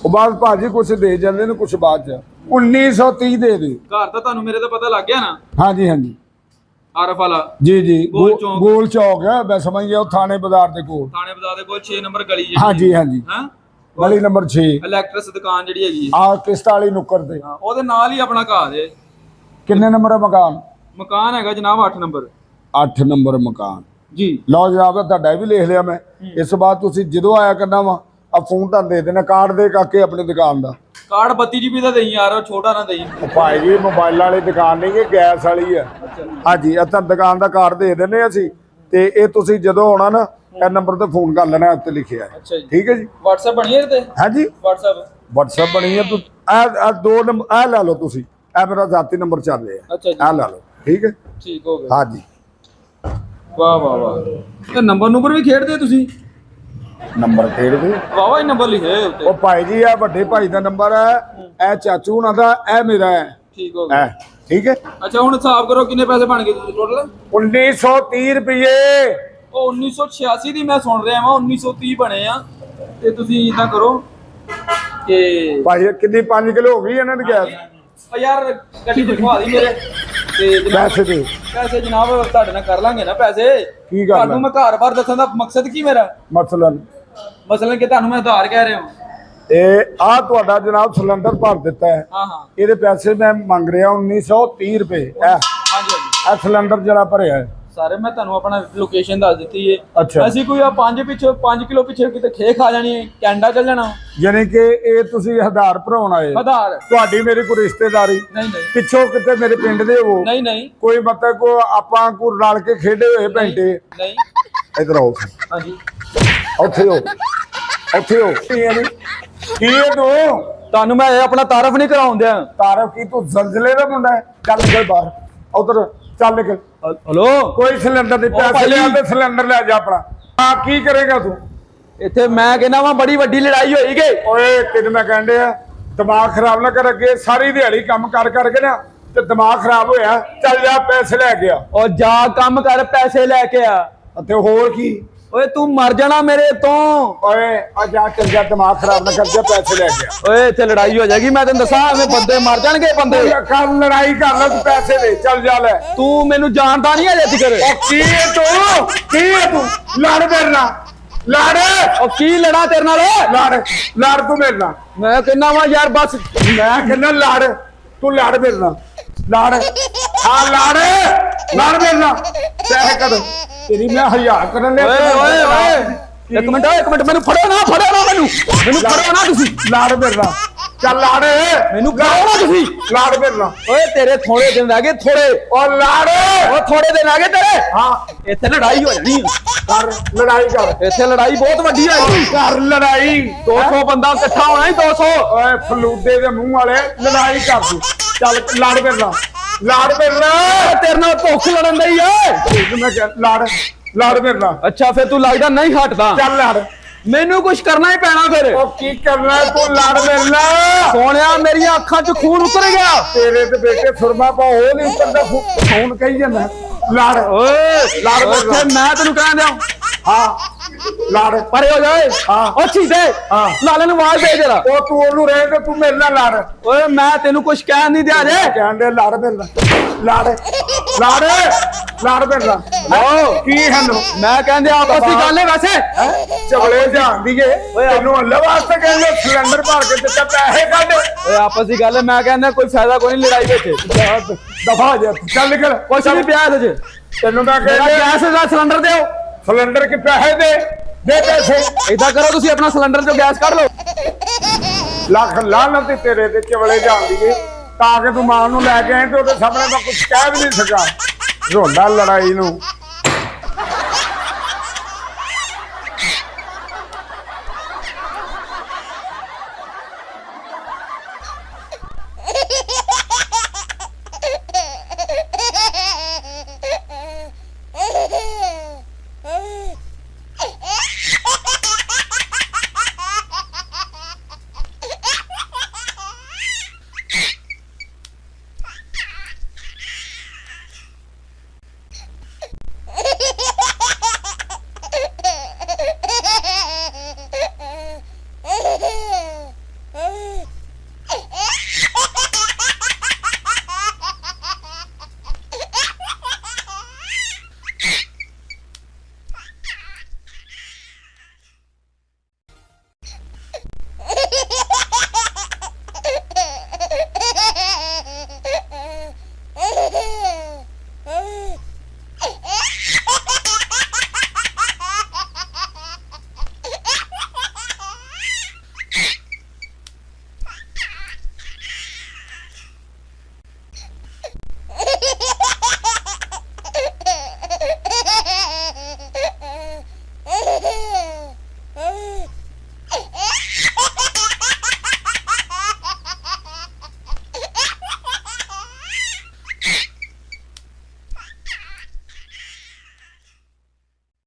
ਉਹ ਬਾਅਦ ਭਾਜੀ ਕੁਛ ਦੇ ਜਾਂਦੇ ਨੇ ਕੁਛ ਬਾਅਦ ਚ। 1930 ਦੇ ਦਿਓ। ਘਰ ਤਾਂ ਤੁਹਾਨੂੰ ਮੇਰੇ ਤਾਂ ਪਤਾ ਲੱਗ ਗਿਆ ਨਾ। ਹਾਂਜੀ ਹਾਂਜੀ ਆਰਫ ਵਾਲਾ ਜੀ ਜੀ ਗੋਲ ਚੌਂਕ। ਗੋਲ ਚੌਕ ਹੈ ਮੈਂ ਸਮਝ ਗਿਆ। ਉਹ ਥਾਣੇ ਬਾਜ਼ਾਰ ਦੇ ਕੋਲ। ਥਾਣੇ ਬਾਜ਼ਾਰ ਦੇ ਕੋਲ 6 ਨੰਬਰ ਗਲੀ ਹਾਂਜੀ ਹਾਂਜੀ ਹਾਂ ਗਲੀ ਨੰਬਰ 6 ਇਲੈਕਟ੍ਰਿਸ ਦੁਕਾਨ ਜਿਹੜੀ ਹੈਗੀ ਆ ਕਿਸ਼ਤ ਵਾਲੀ ਨੁੱਕਰ ਤੇ। ਹਾਂ ਉਹਦੇ ਨਾਲ ਹੀ ਆਪਣਾ ਘਰ ਹੈ। ਕਿੰਨੇ ਨੰਬਰ ਹੈ ਮਕਾਨ? ਮਕਾਨ ਹੈਗਾ ਜਨਾਬ 8 ਨੰਬਰ। 8 ਨੰਬਰ ਮਕਾਨ ਜੀ। ਲਓ ਜਨਾਬ ਤੁਹਾਡਾ ਵੀ ਲਿਖ ਲਿਆ ਮੈਂ। ਇਸ ਤੋਂ ਬਾਅਦ ਤੁਸੀਂ ਜਦੋਂ ਆਇਆ ਕਰਨਾ ਵਾ ਆ ਫੋਨ ਤੁਹਾਨੂੰ ਦੇ ਦੇਣਾ ਕਾਰਡ ਦੇ ਕਾਕੇ ਆਪਣੀ ਦੁਕਾਨ ਦਾ। ਕਾਰਡ 32 GB ਦਾ ਦੇਈ ਯਾਰ ਛੋਟਾ ਨਾ ਦੇਈ। ਭਾਈ ਜੀ ਮੋਬਾਈਲ ਵਾਲੀ ਦੁਕਾਨ ਨਹੀਂ ਕਿ ਗੈਸ ਵਾਲੀ ਆ। ਹਾਂਜੀ ਤਾਂ ਦੁਕਾਨ ਦਾ ਕਾਰਡ ਦੇ ਦਿੰਦੇ ਅਸੀਂ ਤੇ ਇਹ ਤੁਸੀਂ ਜਦੋਂ ਆਉਣਾ ਨਾ ਇਹ ਨੰਬਰ ਤੇ ਫੋਨ ਕਰ ਲੈਣਾ ਉੱਤੇ ਲਿਖਿਆ ਹੈ। ਅੱਛਾ ਜੀ ਠੀਕ ਹੈ ਜੀ। WhatsApp ਬਣੀ ਹੈ ਤੇ? ਹਾਂਜੀ WhatsApp ਬਣੀ ਹੈ। ਤੂੰ ਇਹ 2 ਨੰਬਰ ਇਹ ਲੈ ਲਓ ਤੁਸੀਂ। ਇਹ ਮੇਰਾ ਜ਼ਾਤੀ ਨੰਬਰ ਚੱਲ ਰਿਹਾ। ਅੱਛਾ ਜੀ ਇਹ ਲੈ ਲਓ ਠੀਕ ਹੈ। ਠੀਕ ਹੋ ਗਿਆ। ਹਾਂਜੀ ਵਾਹ ਵਾਹ ਵਾਹ ਇਹ ਨੰਬਰ ਵੀ ਖੇਡਦੇ ਤੁਸੀਂ? ਨੰਬਰ ਖੇਡ ਦੇ। ਵਾਹ ਵਾਹ ਨੰਬਰ ਲਿਖੇ ਹੋਏ ਉੱਤੇ। ਉਹ ਭਾਈ ਜੀ ਇਹ ਵੱਡੇ ਭਾਈ ਦਾ ਨੰਬਰ ਹੈ। ਇਹ ਚਾਚੂ ਉਹਨਾਂ ਦਾ ਇਹ ਮੇਰਾ ਹੈ। ਠੀਕ ਹੋ ਗਿਆ। ਠੀਕ ਹੈ। ਅੱਛਾ ਹੁਣ ਹਿਸਾਬ ਕਰੋ ਕਿੰਨੇ ਪੈਸੇ ਬਣ ਗਏ ਟੋਟਲ? 1930 ਰੁਪਏ। ਉਹ 1986 ਦੀ ਮੈਂ ਸੁਣ ਰਿਹਾ ਵਾਂ 1930 ਬਣੇ ਆ। ਤੇ ਤੁਸੀਂ ਇਦਾਂ ਕਰੋ ਕਿ ਭਾਈ ਕਿੰਨੀ 5 ਕਿਲੋ ਹੋ ਗਈ ਇਹਨਾਂ ਦੀ ਗੈਸ। ਯਾਰ ਗੱਡੀ ਦਿਖਵਾ ਦੀ ਮੇਰੇ ਤੇ ਪੈਸੇ ਦੇ। ਪੈਸੇ ਜਨਾਬ ਤੁਹਾਡੇ ਨਾਲ ਕਰ ਲਾਂਗੇ ਨਾ ਪੈਸੇ। ਕੀ ਗੱਲ ਤੁਹਾਨੂੰ ਮੈਂ ਘਰ-ਬਾਰ ਦੱਸਣ ਦਾ ਮਕਸਦ ਕੀ ਮੇਰਾ? ਮਸਲਨ ਕਿ ਤੁਹਾਨੂੰ ਮੈਂ ਆਧਾਰ ਕਹਿ ਰਿਹਾ ਹਾਂ। ਇਹ ਆ ਤੁਹਾਡਾ ਜਨਾਬ ਸਿਲੰਡਰ ਭਰ ਦਿੱਤਾ ਹੈ। ਹਾਂ ਹਾਂ ਇਹਦੇ ਪੈਸੇ ਮੈਂ ਮੰਗ ਰਿਹਾ 1930 ਰੁਪਏ। ਹਾਂਜੀ ਹਾਂਜੀ ਇਹ ਸਿਲੰਡਰ ਜਿਹੜਾ ਭਰਿਆ ਹੈ ਸਾਰੇ ਮੈਂ ਤੁਹਾਨੂੰ ਆਪਣਾ ਲੋਕੇਸ਼ਨ ਦੱਸ ਦਿੱਤੀ ਏ। ਅੱਛਾ ਅਸੀਂ ਕੋਈ ਆ 5 ਕਿਲੋ ਪਿੱਛੇ ਕਿਤੇ ਖੇ ਖਾ ਜਾਣੀ ਹੈ ਕੈਨੇਡਾ ਚੱਲ ਜਾਣਾ। ਯਾਨੀ ਕਿ ਇਹ ਤੁਸੀਂ ਆਧਾਰ ਭਰਾਉਣ ਆਏ। ਆਧਾਰ ਤੁਹਾਡੀ ਮੇਰੀ ਕੋਈ ਰਿਸ਼ਤੇਦਾਰੀ ਨਹੀਂ ਨਹੀਂ ਪਿੱਛੋਂ ਕਿਤੇ ਮੇਰੇ ਪਿੰਡ ਦੇ ਹੋ? ਨਹੀਂ ਨਹੀਂ ਕੋਈ ਮਤਲਬ ਕੋ ਆਪਾਂ ਕੋ ਰਲ ਕੇ ਖੇਡੇ ਹੋਏ ਘੰਟੇ? ਨਹੀਂ ਇਧਰ ਆਓ। ਹਾਂਜੀ ਉੱਥੇ ਹੋ ਕੀ ਹੈ ਤੂੰ? ਤੁਹਾਨੂੰ ਮੈਂ ਆਪਣਾ ਤਾਰਫ ਨਹੀਂ ਕਰਾਉਂਦਿਆ। ਤਾਰਫ ਕੀ ਤੂੰ ਜ਼ਲਜ਼ਲੇ ਦਾ ਮੁੰਡਾ ਹੈ? ਚੱਲ ਨਿਕਲ ਬਾਹਰ ਉਧਰ ਚੱਲ ਨਿਕਲ। ਹਲੋ ਕੋਈ ਸਿਲੰਡਰ ਦੇ ਪੈਸੇ ਲਿਆ ਤੇ ਸਿਲੰਡਰ ਲੈ ਜਾ ਆਪਣਾ। ਆ ਕੀ ਕਰੇਗਾ ਤੂੰ ਇੱਥੇ? ਮੈਂ ਕਹਿੰਦਾ ਵਾਂ ਬੜੀ ਵੱਡੀ ਲੜਾਈ ਹੋਈ ਗਈ। ਓਏ ਤੈਨੂੰ ਮੈਂ ਕਹਿੰਦੇ ਆ ਦਿਮਾਗ ਖਰਾਬ ਨਾ ਕਰ। ਅੱਗੇ ਸਾਰੀ ਦਿਹਾੜੀ ਕੰਮ ਕਰ ਕਰਕੇ ਨਾ ਤੇ ਦਿਮਾਗ ਖਰਾਬ ਹੋਇਆ। ਚੱਲ ਜਾ ਪੈਸੇ ਲੈ ਕੇ ਆ। ਉਹ ਜਾ ਕੰਮ ਕਰ ਪੈਸੇ ਲੈ ਕੇ ਆ। ਅਤੇ ਹੋਰ ਕੀ? ਓਏ ਤੂੰ ਮਰ ਜਾਣਾ ਮੇਰੇ ਤੋਂ। ਓਏ ਆ ਜਾ ਚੱਲ ਜਾ ਦਿਮਾਗ ਖਰਾਬ ਨਾ ਕਰ। ਜਾ ਪੈਸੇ ਲੈ ਕੇ ਆ। ਓਏ ਇੱਥੇ ਲੜਾਈ ਹੋ ਜਾਏਗੀ ਮੈਂ ਤੈਨੂੰ ਦੱਸਾਂ ਐਵੇਂ ਬੰਦੇ ਮਰ ਜਾਣਗੇ ਬੰਦੇ। ਕੱਲ ਲੜਾਈ ਕਰ ਲੈ ਤੂੰ ਪੈਸੇ ਦੇ। ਚੱਲ ਜਾ ਲੈ। ਤੂੰ ਮੈਨੂੰ ਜਾਣਦਾ ਨਹੀਂ ਅਜੇ ਤੱਕ। ਕੀ ਹੈ ਤੂੰ? ਕੀ ਹੈ ਤੂੰ? ਲੜ ਮੇਰੇ ਨਾਲ ਲੜ। ਉਹ ਕੀ ਲੜਾ ਤੇਰੇ ਨਾਲ? ਲੜ ਤੂੰ ਮੇਰੇ ਨਾਲ। ਮੈਂ ਕਹਿੰਦਾ ਵਾਂ ਯਾਰ ਬਸ। ਮੈਂ ਕਹਿੰਦਾ ਲੜ ਤੂੰ ਲੜ ਮੇਰੇ ਨਾਲ। ਲੜ ਮੇਰੇ ਨਾਲ। ਪੈਸੇ ਕਰ ਤੇਰੀ ਮੈਂ ਹਜ਼ਾਰ ਕਰਨ ਲੈ। ਓਏ ਓਏ ਓਏ ਇੱਕ ਮਿੰਟ ਮੈਨੂੰ ਫੜੋ ਨਾ ਮੈਨੂੰ ਫੜੋ ਨਾ ਤੁਸੀਂ ਲਾੜ ਮੇਰੇ ਨਾਲ ਚੱਲ ਲਾੜ ਮੈਨੂੰ ਫੜੋ ਨਾ ਤੁਸੀਂ ਲਾੜ ਮੇਰੇ ਨਾਲ ਓਏ ਤੇਰੇ ਥੋੜੇ ਦਿਨ ਰਹਿ ਗਏ ਥੋੜੇ ਉਹ ਲਾੜ ਓ ਥੋੜੇ ਦਿਨ ਰਹਿ ਗਏ ਤੇਰੇ ਹਾਂ ਇੱਥੇ ਲੜਾਈ ਹੋ ਜਾਣੀ ਕਰ ਲੜਾਈ ਕਰ ਇੱਥੇ ਲੜਾਈ ਬਹੁਤ ਵੱਡੀ ਹੋਈ ਕਰ ਲੜਾਈ 200 ਬੰਦਾ ਇਕੱਠਾ ਹੋਣਾ ਹੀ 200 ਓਏ ਫਲੂਦੇ ਦੇ ਮੂੰਹ ਵਾਲੇ ਲੜਾਈ ਕਰ ਤੂੰ ਚੱਲ ਲਾੜ ਮੇਰੇ ਨਾਲ ਤੇਰੇ ਨਾਲ ਭੁੱਖ ਲੜਨ ਦੀ ਏ ਮੈਂ ਲਾੜ ਮੇਰੇ ਨਾਲ ਅੱਛਾ ਫਿਰ ਤੂੰ ਲੱਗਦਾ ਨਹੀਂ ਹਟਦਾ ਚੱਲ ਲੜ ਮੈਨੂੰ ਕੁਝ ਕਰਨਾ ਹੀ ਪੈਣਾ ਫਿਰ ਉਹ ਕੀ ਕਰਨਾ ਤੂੰ ਲੜ ਮੇਰੇ ਨਾਲ ਸੋਹਣਿਆ ਮੇਰੀਆਂ ਅੱਖਾਂ 'ਚ ਖੂਨ ਉਤਰ ਗਿਆ ਤੇਰੇ ਤੇ ਬੇਟੇ ਸੁਰਮਾ ਪਾ ਉਹ ਨਹੀਂ ਉਤਰਦਾ ਖੂਨ ਕਹੀ ਜਾਂਦਾ ਲੜ ਓਏ ਲੜ ਮੇਰੇ ਉੱਥੇ ਨਾਲ ਮੈਂ ਤੈਨੂੰ ਕਹਿ ਦਿਆਂ ਹਾਂ ਲੜ ਪਰੇ ਹੋ ਜਾਏ ਹਾਂ। ਉਹ ਚੀਤੇ ਹਾਂ। ਲਾਲੇ ਨੂੰ ਆਵਾਜ਼ ਦੇ ਜਰਾ ਉਹ ਤੂੰ ਉਹਨੂੰ ਰਹਿ ਤੇ ਤੂੰ ਮੇਰੇ ਨਾਲ ਲੜ ਓਏ ਮੈਂ ਤੈਨੂੰ ਕੁਝ ਕਹਿਣ ਨਹੀਂ ਦਿਆ ਜੇ ਕਹਿੰਦੇ ਲੜ ਮੇਰੇ ਨਾਲ ਲੜ ਮੇਰੇ ਨਾਲ ਓ ਕੀ ਹਲੋ ਮੈਂ ਕਹਿੰਦੇ ਆਪਸ ਦੀ ਗੱਲ ਹੈ ਵੈਸੇ ਚਵਲੇ ਜਾਂਦੀ ਏ ਤੈਨੂੰ ਅੱਲਾ ਵਾਸਤੇ ਕਹਿੰਦੇ ਸਿਲੰਡਰ ਭਰ ਕੇ ਦਿੱਤਾ ਪੈਸੇ ਕੱਢ ਓਏ ਆਪਸ ਦੀ ਗੱਲ ਹੈ ਮੈਂ ਕਹਿੰਦਾ ਕੋਈ ਫਾਇਦਾ ਕੋਈ ਨਹੀਂ ਲੜਾਈ ਵਿੱਚ ਦਫਾ ਜਾ ਚੱਲ ਨਿਕਲ ਕੁਛ ਨਹੀਂ ਪਿਆ ਇਹਦੇ 'ਚ ਤੈਨੂੰ ਮੈਂ ਮੇਰਾ ਕਹਿੰਦਾ ਗੈਸ ਦਾ ਸਿਲੰਡਰ ਦਿਓ ਸਿਲੰਡਰ ਕੇ ਪੈਸੇ ਦੇ ਪੈਸੇ ਇਦਾਂ ਕਰੋ ਤੁਸੀਂ ਆਪਣਾ ਸਿਲੰਡਰ ਚੋਂ ਗੈਸ ਕੱਢ ਲਓ ਲੱਖ ਲਾਹਨਤ ਤੇ ਤੇਰੇ ਤੇ ਚਵਲੇ ਜਾਂਦੀ ਏ ਤਾਂ ਕਿ ਤੂੰ ਮਾਂ ਨੂੰ ਲੈ ਕੇ ਆਏ ਤੇ ਉਹਦੇ ਸਾਹਮਣੇ ਮੈਂ ਕੁਝ ਕਹਿ ਵੀ ਨਹੀਂ ਸਕਾਂ ਰੋਂਦਾ ਲੜਾਈ ਨੂੰ